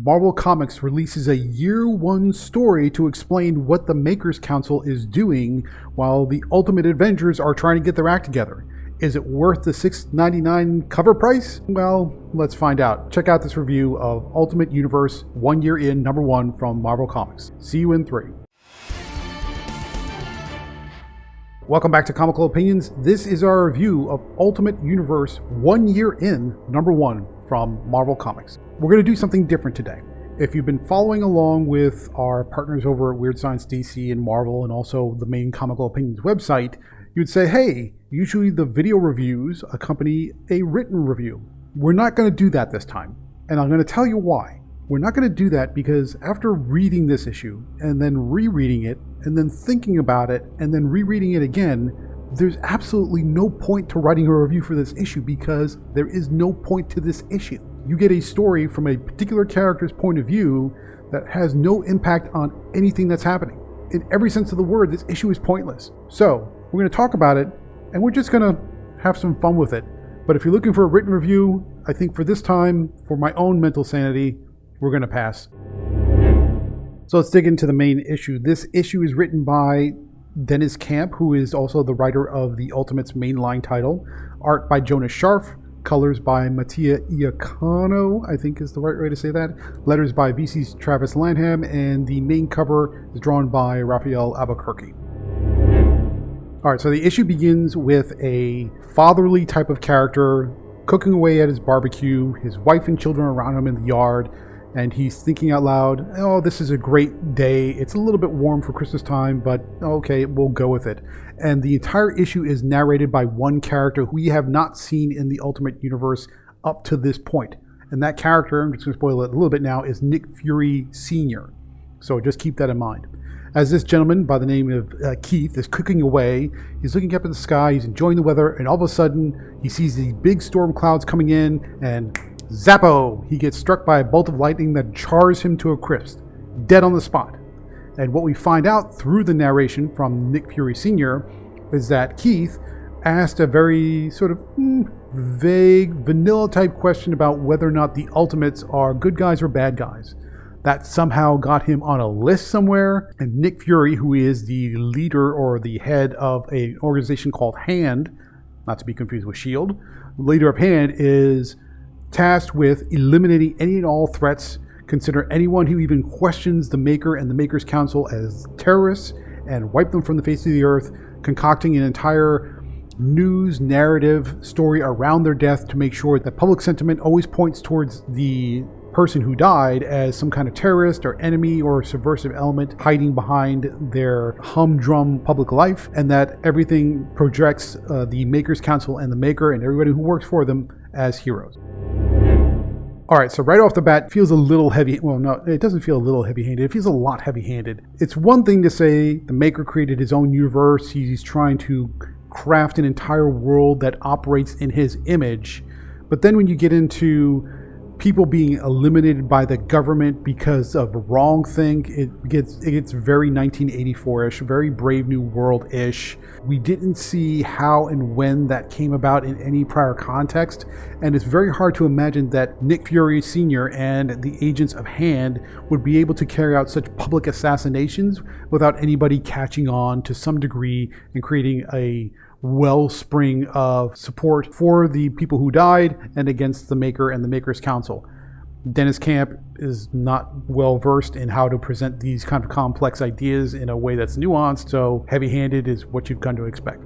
Marvel Comics releases a year one story to explain what the Makers Council is doing while the Ultimate Avengers are trying to get their act together. Is it worth the $6.99 cover price? Well, let's find out. Check out this review of Ultimate Universe 1 Year In #1 from Marvel Comics. See you in 3. Welcome back to Comical Opinions. This is our review of Ultimate Universe 1 Year In #1 from Marvel Comics. We're going to do something different today. If you've been following along with our partners over at Weird Science DC and Marvel and also the main Comical Opinions website, you'd say, hey, usually the video reviews accompany a written review. We're not going to do that this time, and I'm going to tell you why. We're not going to do that because after reading this issue and then rereading it and then thinking about it and then rereading it again, there's absolutely no point to writing a review for this issue because there is no point to this issue. You get a story from a particular character's point of view that has no impact on anything that's happening. In every sense of the word, this issue is pointless. So we're going to talk about it and we're just going to have some fun with it. But if you're looking for a written review, I think for this time, for my own mental sanity, we're going to pass. So let's dig into the main issue. This issue is written by Dennis Camp, who is also the writer of the Ultimates mainline title. Art by Jonas Scharf. Colors by Mattia Iacono, I think is the right way to say that. Letters by VC's Travis Lanham. And the main cover is drawn by Raphael Albuquerque. Alright, so the issue begins with a fatherly type of character cooking away at his barbecue, his wife and children around him in the yard, and he's thinking out loud, oh, this is a great day. It's a little bit warm for Christmas time, but okay, we'll go with it. And the entire issue is narrated by one character who we have not seen in the Ultimate Universe up to this point. And that character, I'm just going to spoil it a little bit now, is Nick Fury Sr. So just keep that in mind. As this gentleman by the name of Keith is cooking away, he's looking up at the sky, he's enjoying the weather, and all of a sudden he sees these big storm clouds coming in, and zappo! He gets struck by a bolt of lightning that chars him to a crisp, dead on the spot. And what we find out through the narration from Nick Fury Sr. is that Keith asked a very sort of vague, vanilla type question about whether or not the Ultimates are good guys or bad guys. That somehow got him on a list somewhere, and Nick Fury, who is the leader or the head of an organization called HAND, not to be confused with S.H.I.E.L.D., leader of HAND is tasked with eliminating any and all threats, consider anyone who even questions the Maker and the Makers Council as terrorists, and wipe them from the face of the earth, concocting an entire news narrative story around their death to make sure that public sentiment always points towards the person who died as some kind of terrorist or enemy or subversive element hiding behind their humdrum public life, and that everything projects the Makers Council and the Maker and everybody who works for them as heroes. Alright, so right off the bat, it feels a little heavy. Well, no, it doesn't feel a little heavy-handed. It feels a lot heavy-handed. It's one thing to say the Maker created his own universe. He's trying to craft an entire world that operates in his image. But then when you get into people being eliminated by the government because of a wrong thing, it gets very 1984-ish, very Brave New World-ish. We didn't see how and when that came about in any prior context, and it's very hard to imagine that Nick Fury Sr. and the agents of HAND would be able to carry out such public assassinations without anybody catching on to some degree and creating a wellspring of support for the people who died and against the Maker and the Makers Council. Dennis Camp is not well versed in how to present these kind of complex ideas in a way that's nuanced, so heavy-handed is what you've come to expect.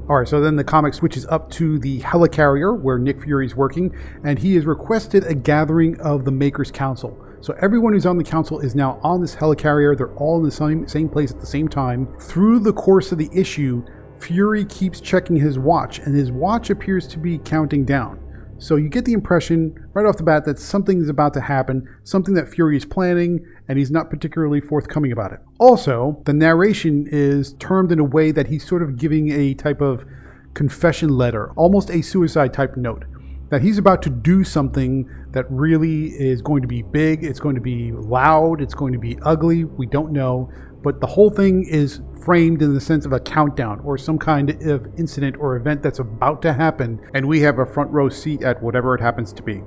Alright, so then the comic switches up to the helicarrier where Nick Fury's working, and he has requested a gathering of the Makers Council. So everyone who's on the council is now on this helicarrier. They're all in the same place at the same time. Through the course of the issue, Fury keeps checking his watch, and his watch appears to be counting down. So you get the impression right off the bat that something is about to happen, something that Fury is planning, and he's not particularly forthcoming about it. Also, the narration is termed in a way that he's sort of giving a type of confession letter, almost a suicide type note, that he's about to do something that really is going to be big, it's going to be loud, it's going to be ugly, we don't know, but the whole thing is framed in the sense of a countdown or some kind of incident or event that's about to happen, and we have a front row seat at whatever it happens to be.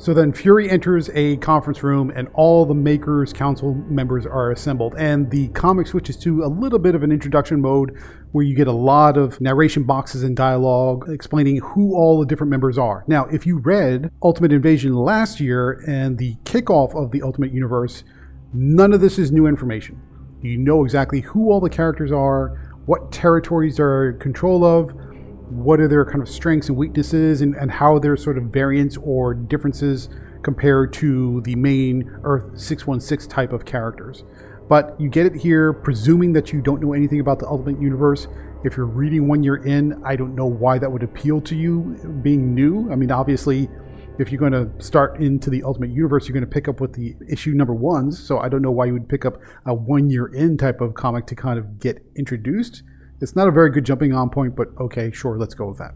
So then Fury enters a conference room and all the Makers Council members are assembled, and the comic switches to a little bit of an introduction mode where you get a lot of narration boxes and dialogue explaining who all the different members are. Now, if you read Ultimate Invasion last year and the kickoff of the Ultimate Universe, none of this is new information. You know exactly who all the characters are, what territories they're in control of, what are their kind of strengths and weaknesses, and how their sort of variants or differences compared to the main Earth 616 type of characters. But you get it here, presuming that you don't know anything about the Ultimate Universe. If you're reading 1 year in, I don't know why that would appeal to you being new. I mean, obviously, if you're going to start into the Ultimate Universe, you're going to pick up with the issue number ones. So I don't know why you would pick up a 1 year in type of comic to kind of get introduced. It's not a very good jumping on point, but okay, sure, let's go with that.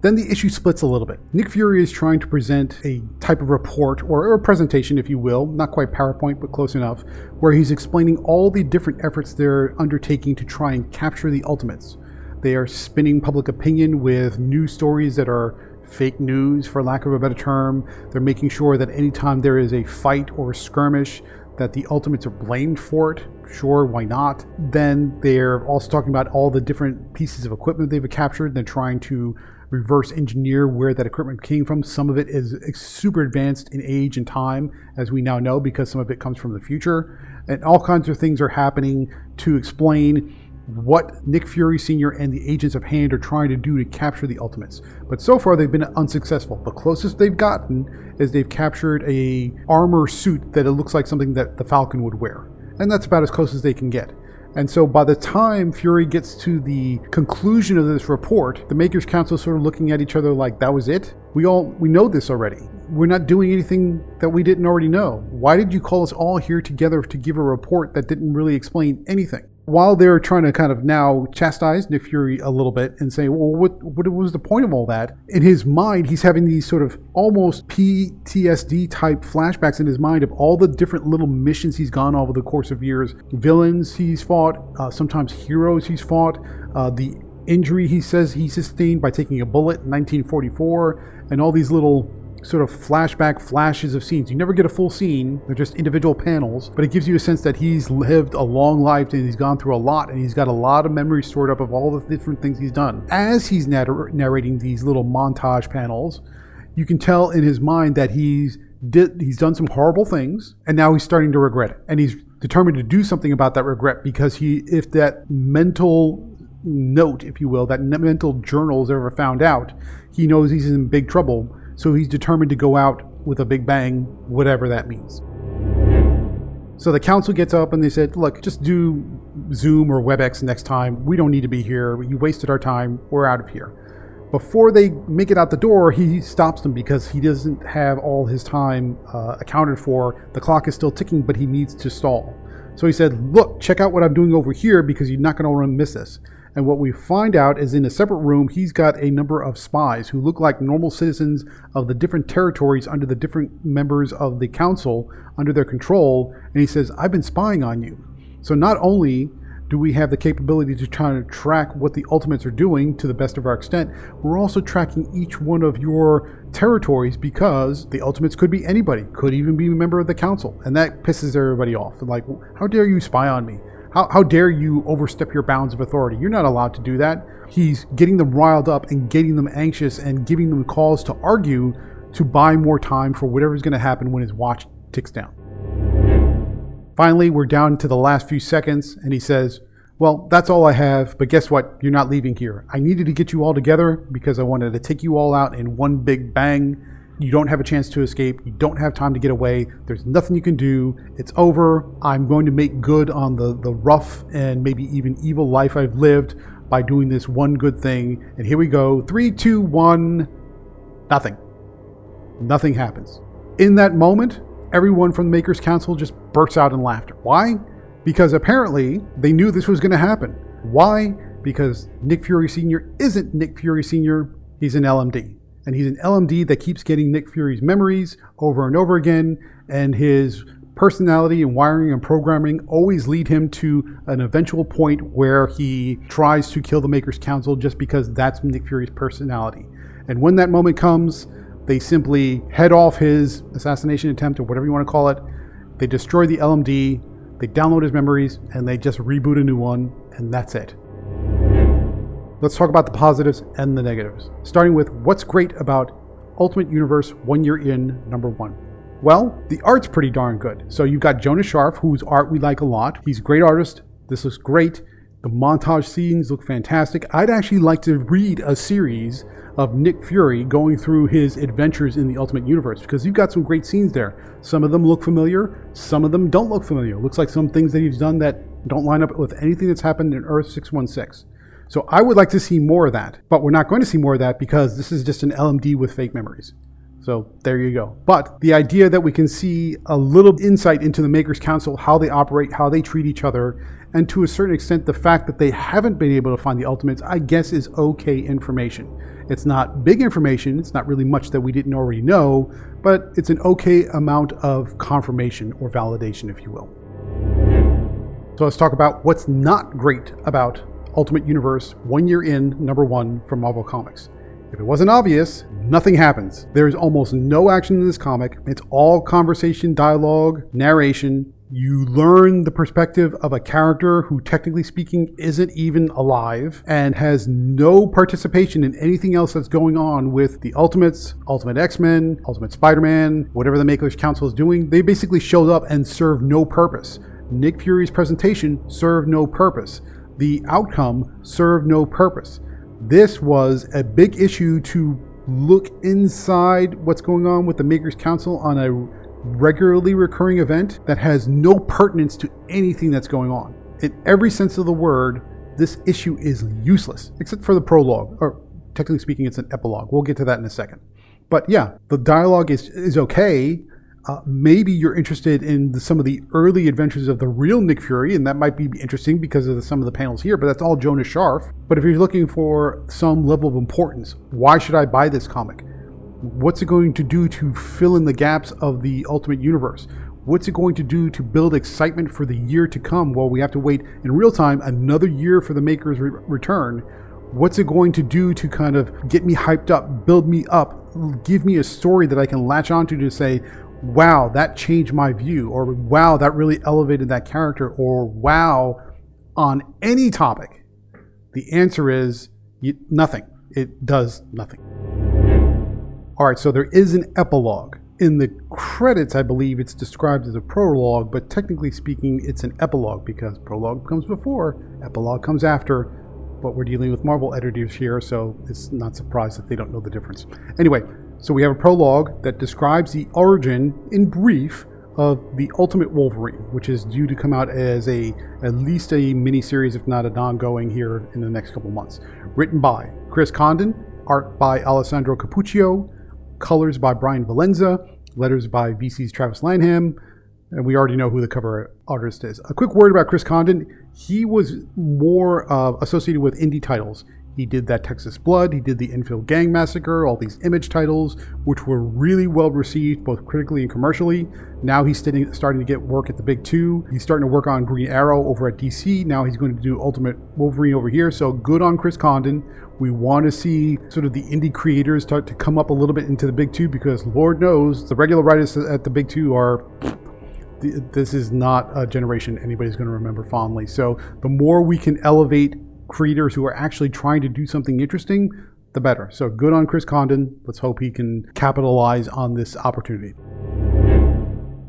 Then the issue splits a little bit. Nick Fury is trying to present a type of report, or a presentation, if you will, not quite PowerPoint, but close enough, where he's explaining all the different efforts they're undertaking to try and capture the Ultimates. They are spinning public opinion with news stories that are fake news, for lack of a better term. They're making sure that anytime there is a fight or a skirmish, that the Ultimates are blamed for it. Sure, why not? Then they're also talking about all the different pieces of equipment they've captured. They're trying to reverse engineer where that equipment came from. Some of it is super advanced in age and time, as we now know, because some of it comes from the future. And all kinds of things are happening to explain what Nick Fury Sr. and the Agents of Hand are trying to do to capture the Ultimates. But so far they've been unsuccessful. The closest they've gotten is they've captured a armor suit that it looks like something that the Falcon would wear. And that's about as close as they can get. And so by the time Fury gets to the conclusion of this report, the Makers Council is sort of looking at each other like, that was it? We know this already. We're not doing anything that we didn't already know. Why did you call us all here together to give a report that didn't really explain anything? While they're trying to kind of now chastise Nick Fury a little bit and say, well, what was the point of all that? In his mind, he's having these sort of almost PTSD type flashbacks in his mind of all the different little missions he's gone over the course of years. Villains he's fought, sometimes heroes he's fought, the injury he says he sustained by taking a bullet in 1944, and all these little sort of flashback flashes of scenes. You never get a full scene, they're just individual panels, but it gives you a sense that he's lived a long life and he's gone through a lot, and he's got a lot of memories stored up of all the different things he's done. As he's narrating these little montage panels, you can tell in his mind that he's done some horrible things, and now he's starting to regret it. And he's determined to do something about that regret, because if that mental note, if you will, that mental journal is ever found out, he knows he's in big trouble. So he's determined to go out with a big bang, whatever that means. So the council gets up and they said, look, just do Zoom or WebEx next time. We don't need to be here. You wasted our time. We're out of here. Before they make it out the door, he stops them because he doesn't have all his time accounted for. The clock is still ticking, but he needs to stall. So he said, look, check out what I'm doing over here because you're not going to want to miss this. And what we find out is in a separate room, he's got a number of spies who look like normal citizens of the different territories under the different members of the council under their control. And he says, I've been spying on you. So not only do we have the capability to try to track what the Ultimates are doing to the best of our extent, we're also tracking each one of your territories, because the Ultimates could be anybody, could even be a member of the council. And that pisses everybody off. Like, how dare you spy on me? How dare you overstep your bounds of authority? You're not allowed to do that. He's getting them riled up and getting them anxious and giving them calls to argue to buy more time for whatever's going to happen when his watch ticks down. Finally, we're down to the last few seconds, and he says, well, that's all I have, but guess what? You're not leaving here. I needed to get you all together because I wanted to take you all out in one big bang. You don't have a chance to escape. You don't have time to get away. There's nothing you can do. It's over. I'm going to make good on the rough and maybe even evil life I've lived by doing this one good thing. And here we go. 3, 2, 1. Nothing. Nothing happens. In that moment, everyone from the Makers Council just bursts out in laughter. Why? Because apparently they knew this was going to happen. Why? Because Nick Fury Sr. isn't Nick Fury Sr. He's an LMD. And he's an LMD that keeps getting Nick Fury's memories over and over again, and his personality and wiring and programming always lead him to an eventual point where he tries to kill the Makers Council just because that's Nick Fury's personality. And when that moment comes, They simply head off his assassination attempt, or whatever you want to call it. They destroy the LMD, they download his memories, and they just reboot a new one, and that's it. Let's talk about the positives and the negatives, starting with what's great about Ultimate Universe 1 year in, number 1. Well, the art's pretty darn good. So you've got Jonas Scharf, whose art we like a lot. He's a great artist. This looks great. The montage scenes look fantastic. I'd actually like to read a series of Nick Fury going through his adventures in the Ultimate Universe, because you've got some great scenes there. Some of them look familiar, some of them don't look familiar. Looks like some things that he's done that don't line up with anything that's happened in Earth 616. So I would like to see more of that, but we're not going to see more of that because this is just an LMD with fake memories. So there you go. But the idea that we can see a little insight into the Makers Council, how they operate, how they treat each other, and to a certain extent, the fact that they haven't been able to find the Ultimates, I guess is okay information. It's not big information. It's not really much that we didn't already know, but it's an okay amount of confirmation or validation, if you will. So let's talk about what's not great about Ultimate Universe 1 year in, number 1 from Marvel Comics. If it wasn't obvious, nothing happens. There is almost no action in this comic. It's all conversation, dialogue, narration. You learn the perspective of a character who, technically speaking, isn't even alive and has no participation in anything else that's going on with the Ultimates, Ultimate X-Men, Ultimate Spider-Man, whatever the Makers Council is doing. They basically showed up and served no purpose. Nick Fury's presentation served no purpose. The outcome served no purpose. This was a big issue to look inside what's going on with the Makers Council on a regularly recurring event that has no pertinence to anything that's going on. In every sense of the word, this issue is useless, except for the prologue, or technically speaking, it's an epilogue. We'll get to that in a second. But yeah, the dialogue is okay. Maybe you're interested in some of the early adventures of the real Nick Fury, and that might be interesting because of some of the panels here, but that's all Jonas Scharf. But if you're looking for some level of importance, why should I buy this comic? What's it going to do to fill in the gaps of the Ultimate Universe? What's it going to do to build excitement for the year to come while we have to wait in real time another year for the Makers' return? What's it going to do to kind of get me hyped up, build me up, give me a story that I can latch onto to say, wow, that changed my view, or wow, that really elevated that character, or wow, on any topic? The answer is nothing. It does nothing. All right, so there is an epilogue. In the credits, I believe it's described as a prologue, but technically speaking, it's an epilogue because prologue comes before, epilogue comes after. But we're dealing with Marvel editors here, so it's not surprised that they don't know the difference. Anyway, so we have a prologue that describes the origin, in brief, of the Ultimate Wolverine, which is due to come out as at least a mini-series, if not an ongoing, here in the next couple months. Written by Chris Condon, art by Alessandro Cappuccio, colors by Brian Valenza, letters by VC's Travis Lanham, and we already know who the cover artist is. A quick word about Chris Condon. He was more associated with indie titles. He did that Texas Blood, he did the Enfield Gang Massacre, all these Image titles, which were really well received, both critically and commercially. Now he's starting to get work at the Big Two. He's starting to work on Green Arrow over at DC. Now he's going to do Ultimate Wolverine over here. So good on Chris Condon. We want to see sort of the indie creators start to come up a little bit into the Big Two, because Lord knows the regular writers at the Big Two are... This is not a generation anybody's going to remember fondly. So the more we can elevate creators who are actually trying to do something interesting, the better. So good on Chris Condon. Let's hope he can capitalize on this opportunity.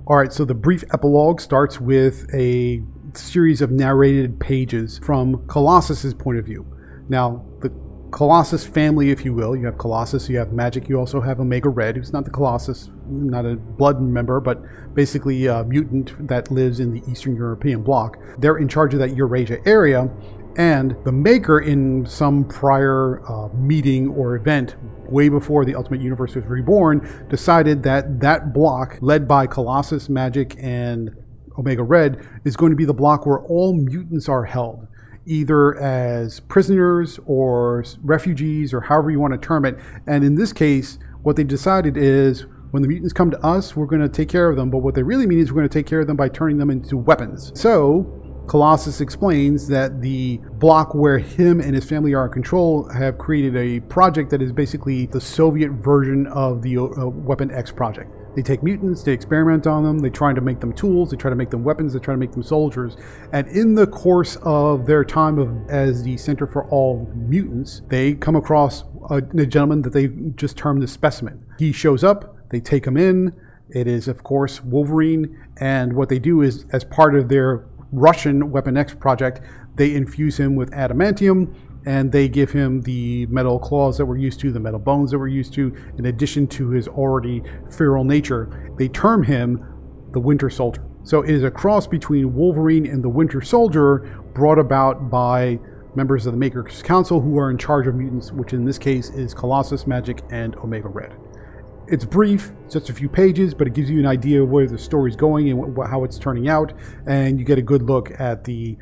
All right, so the brief epilogue starts with a series of narrated pages from Colossus's point of view. Now, the Colossus family, if you will, you have Colossus, you have Magic, you also have Omega Red, who's not the Colossus, not a blood member, but basically a mutant that lives in the Eastern European bloc. They're in charge of that Eurasia area, and the Maker, in some prior meeting or event way before the Ultimate Universe was reborn, decided that that block, led by Colossus, Magic, and Omega Red, is going to be the block where all mutants are held, either as prisoners or refugees or however you want to term it. And in this case, what they decided is, when the mutants come to us, we're going to take care of them. But what they really mean is we're going to take care of them by turning them into weapons. So Colossus explains that the block where him and his family are in control have created a project that is basically the Soviet version of the Weapon X project. They take mutants, they experiment on them, they try to make them tools, they try to make them weapons, they try to make them soldiers. And in the course of their time as the Center for All Mutants, they come across a gentleman that they just termed the Specimen. He shows up, they take him in. It is, of course, Wolverine. And what they do is, as part of their Russian Weapon X project, they infuse him with adamantium, and they give him the metal claws that we're used to, the metal bones that we're used to, in addition to his already feral nature. They term him the Winter Soldier. So it is a cross between Wolverine and the Winter Soldier, brought about by members of the Maker's Council who are in charge of mutants, which in this case is Colossus, Magic, and Omega Red. It's brief, just a few pages, but it gives you an idea of where the story's going and how it's turning out, and you get a good look at the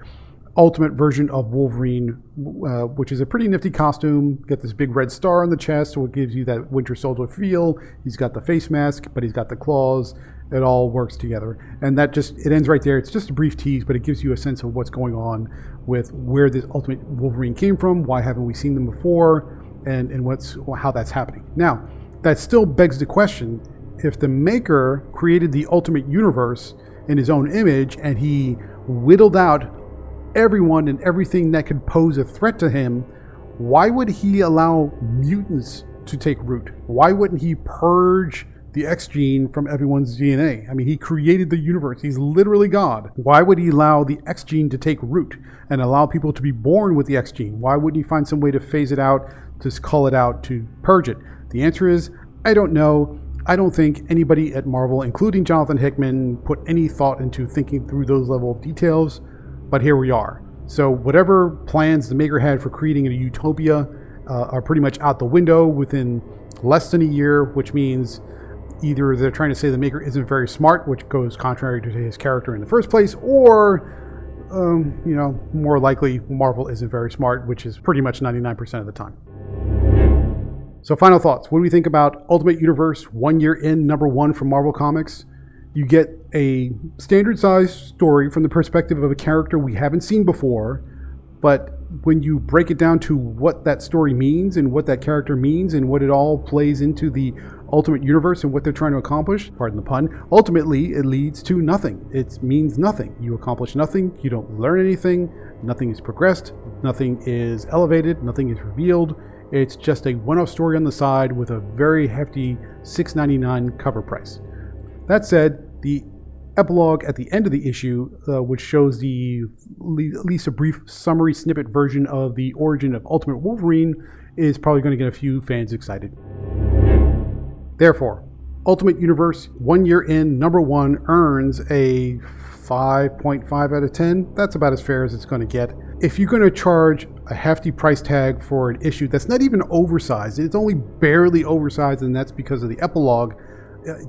ultimate version of Wolverine, which is a pretty nifty costume. Got this big red star on the chest, so it gives you that Winter Soldier feel. He's got the face mask, but he's got the claws. It all works together, and it ends right there. It's just a brief tease, but it gives you a sense of what's going on with where this ultimate Wolverine came from, why haven't we seen them before, and how that's happening. Now, that still begs the question: if the maker created the ultimate universe in his own image, and he whittled out everyone and everything that could pose a threat to him, why would he allow mutants to take root? Why wouldn't he purge the X gene from everyone's DNA? I mean, he created the universe. He's literally God. Why would he allow the X gene to take root and allow people to be born with the X gene? Why wouldn't he find some way to phase it out, to cull it out, to purge it? The answer is, I don't know. I don't think anybody at Marvel, including Jonathan Hickman, put any thought into thinking through those level of details. But here we are. So whatever plans the maker had for creating a utopia are pretty much out the window within less than a year, which means either they're trying to say the maker isn't very smart, which goes contrary to his character in the first place, or more likely Marvel isn't very smart, which is pretty much 99% of the time. So final thoughts. What do we think about Ultimate Universe 1 year in #1 from Marvel Comics? You get a standard size story from the perspective of a character we haven't seen before, but when you break it down to what that story means and what that character means and what it all plays into the Ultimate Universe and what they're trying to accomplish, pardon the pun, ultimately it leads to nothing. It means nothing. You accomplish nothing, you don't learn anything, nothing is progressed, nothing is elevated, nothing is revealed. It's just a one-off story on the side with a very hefty $6.99 cover price. That said, the epilogue at the end of the issue, which shows at least a brief summary snippet version of the origin of Ultimate Wolverine, is probably going to get a few fans excited. Therefore, Ultimate Universe 1 year in #1 earns a 5.5 out of 10. That's about as fair as it's going to get. If you're going to charge a hefty price tag for an issue that's not even oversized, it's only barely oversized, and that's because of the epilogue,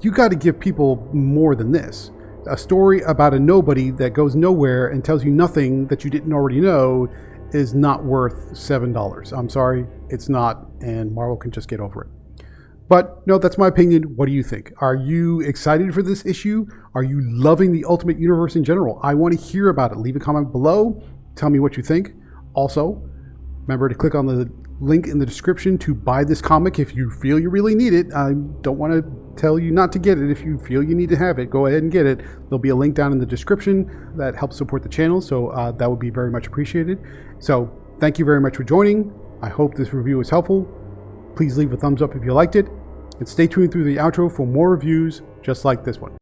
you got to give people more than this. A story about a nobody that goes nowhere and tells you nothing that you didn't already know is not worth $7. I'm sorry, it's not, and Marvel can just get over it. But no, that's my opinion. What do you think? Are you excited for this issue? Are you loving the Ultimate Universe in general? I want to hear about it. Leave a comment below. Tell me what you think. Also, remember to click on the link in the description to buy this comic if you feel you really need it. I don't want to tell you not to get it. If you feel you need to have it, go ahead and get it. There'll be a link down in the description that helps support the channel, so that would be very much appreciated. So thank you very much for joining. I hope this review was helpful. Please leave a thumbs up if you liked it, and stay tuned through the outro for more reviews just like this one.